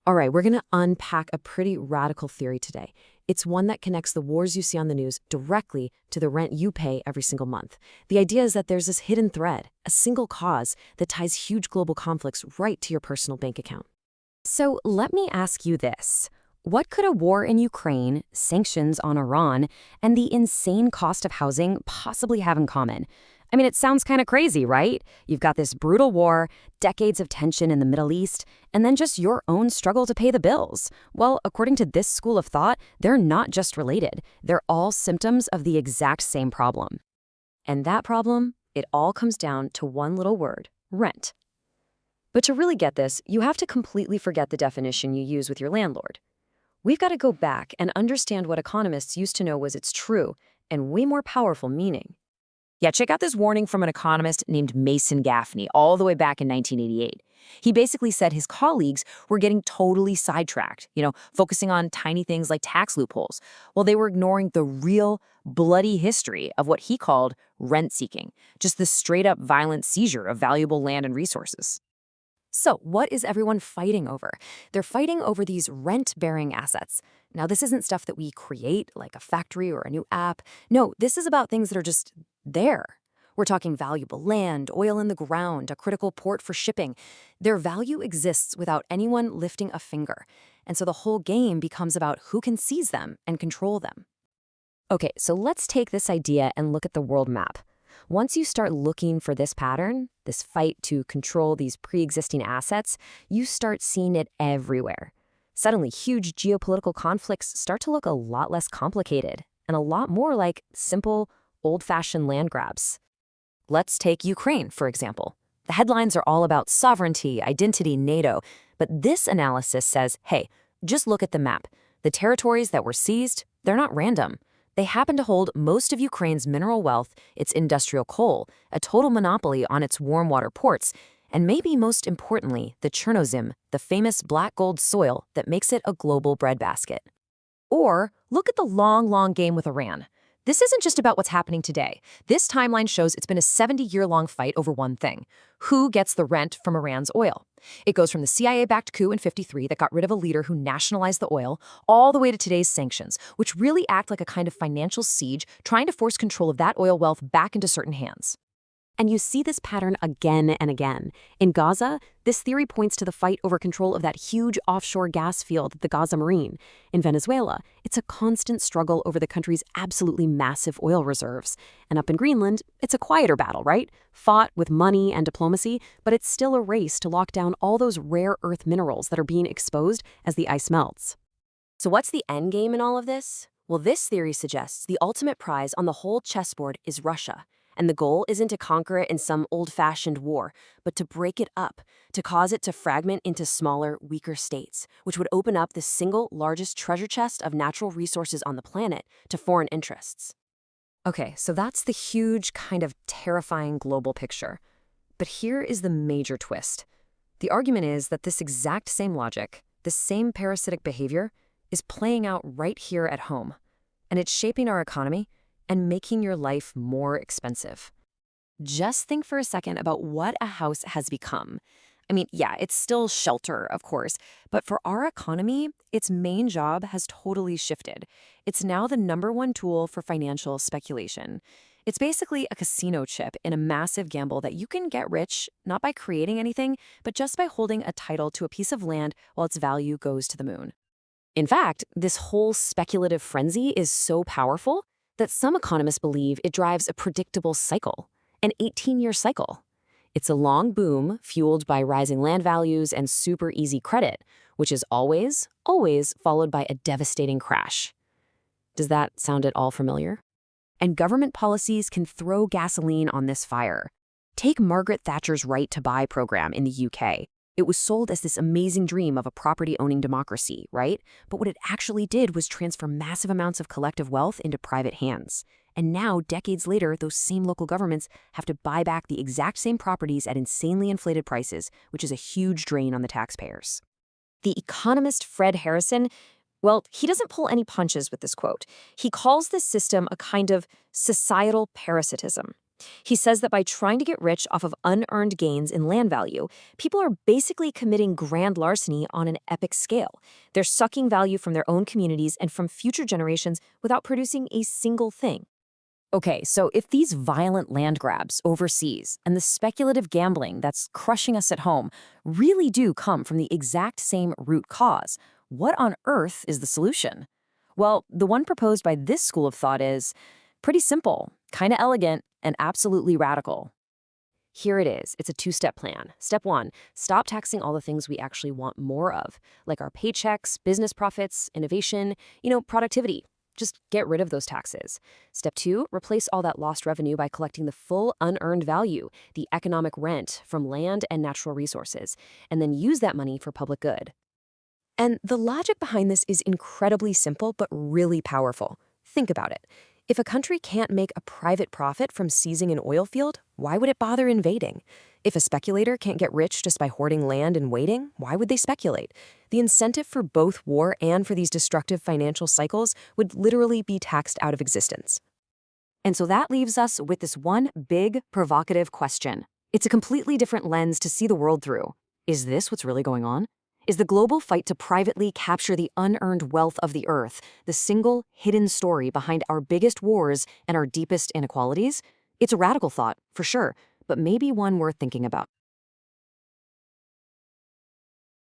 All right, we're going to unpack a pretty radical theory today. It's one that connects the wars you see on the news directly to the rent you pay every single month. The idea is that there's this hidden thread, a single cause that ties huge global conflicts right to your personal bank account. So let me ask you this. What could a war in Ukraine, sanctions on Iran, and the insane cost of housing possibly have in common? I mean, it sounds kind of crazy, right? You've got this brutal war, decades of tension in the Middle East, and then just your own struggle to pay the bills. Well, according to this school of thought, they're not just related. They're all symptoms of the exact same problem. And that problem, it all comes down to one little word, rent. But to really get this, you have to completely forget the definition you use with your landlord. We've got to go back and understand what economists used to know was its true and way more powerful meaning. Yeah, check out this warning from an economist named Mason Gaffney all the way back in 1988. He basically said his colleagues were getting totally sidetracked, focusing on tiny things like tax loopholes, while they were ignoring the real bloody history of what he called rent seeking, just the straight-up violent seizure of valuable land and resources. So, what is everyone fighting over? They're fighting over these rent-bearing assets. Now, this isn't stuff that we create, like a factory or a new app. No, this is about things that are just there. We're talking valuable land, oil in the ground, a critical port for shipping. Their value exists without anyone lifting a finger. And so the whole game becomes about who can seize them and control them. Okay, so let's take this idea and look at the world map. Once you start looking for this pattern, this fight to control these pre-existing assets, you start seeing it everywhere. Suddenly, huge geopolitical conflicts start to look a lot less complicated and a lot more like simple, old-fashioned land grabs. Let's take Ukraine, for example. The headlines are all about sovereignty, identity, NATO, but this analysis says, hey, just look at the map. The territories that were seized, they're not random. They happen to hold most of Ukraine's mineral wealth, its industrial coal, a total monopoly on its warm water ports, and maybe most importantly, the Chernozem, the famous black gold soil that makes it a global breadbasket. Or look at the long game with Iran. This isn't just about what's happening today. This timeline shows it's been a 70-year-long fight over one thing: who gets the rent from Iran's oil. It goes from the CIA-backed coup in '53 that got rid of a leader who nationalized the oil, all the way to today's sanctions, which really act like a kind of financial siege trying to force control of that oil wealth back into certain hands. And you see this pattern again and again. In Gaza, this theory points to the fight over control of that huge offshore gas field, the Gaza Marine. In Venezuela, it's a constant struggle over the country's absolutely massive oil reserves. And up in Greenland, it's a quieter battle, right? Fought with money and diplomacy, but it's still a race to lock down all those rare earth minerals that are being exposed as the ice melts. So what's the endgame in all of this? Well, this theory suggests the ultimate prize on the whole chessboard is Russia. And the goal isn't to conquer it in some old-fashioned war, but to break it up, to cause it to fragment into smaller, weaker states, which would open up the single largest treasure chest of natural resources on the planet to foreign interests. Okay, so that's the huge, kind of terrifying global picture. But here is the major twist. The argument is that this exact same logic, this same parasitic behavior, is playing out right here at home. And it's shaping our economy and making your life more expensive. Just think for a second about what a house has become. I mean, yeah, it's still shelter, of course, but for our economy, its main job has totally shifted. It's now the #1 tool for financial speculation. It's basically a casino chip in a massive gamble that you can get rich, not by creating anything, but just by holding a title to a piece of land while its value goes to the moon. In fact, this whole speculative frenzy is so powerful that some economists believe it drives a predictable cycle, an 18-year cycle. It's a long boom fueled by rising land values and super easy credit, which is always followed by a devastating crash. Does that sound at all familiar? And government policies can throw gasoline on this fire. Take Margaret Thatcher's Right to Buy program in the UK. It was sold as this amazing dream of a property-owning democracy, right? But what it actually did was transfer massive amounts of collective wealth into private hands. And now, decades later, those same local governments have to buy back the exact same properties at insanely inflated prices, which is a huge drain on the taxpayers. The economist Fred Harrison, well, he doesn't pull any punches with this quote. He calls this system a kind of societal parasitism. He says that by trying to get rich off of unearned gains in land value, people are basically committing grand larceny on an epic scale. They're sucking value from their own communities and from future generations without producing a single thing. Okay, so if these violent land grabs overseas and the speculative gambling that's crushing us at home really do come from the exact same root cause, what on earth is the solution? Well, the one proposed by this school of thought is pretty simple, kind of elegant, and absolutely radical. Here it is. It's a two-step plan. Step one, stop taxing all the things we actually want more of, like our paychecks, business profits, innovation, productivity. Just get rid of those taxes. Step two, replace all that lost revenue by collecting the full unearned value, the economic rent from land and natural resources, and then use that money for public good. And the logic behind this is incredibly simple but really powerful. Think about it. If a country can't make a private profit from seizing an oil field, why would it bother invading? If a speculator can't get rich just by hoarding land and waiting, why would they speculate? The incentive for both war and for these destructive financial cycles would literally be taxed out of existence. And so that leaves us with this one big, provocative question. It's a completely different lens to see the world through. Is this what's really going on? Is the global fight to privately capture the unearned wealth of the earth the single, hidden story behind our biggest wars and our deepest inequalities? It's a radical thought, for sure, but maybe one worth thinking about.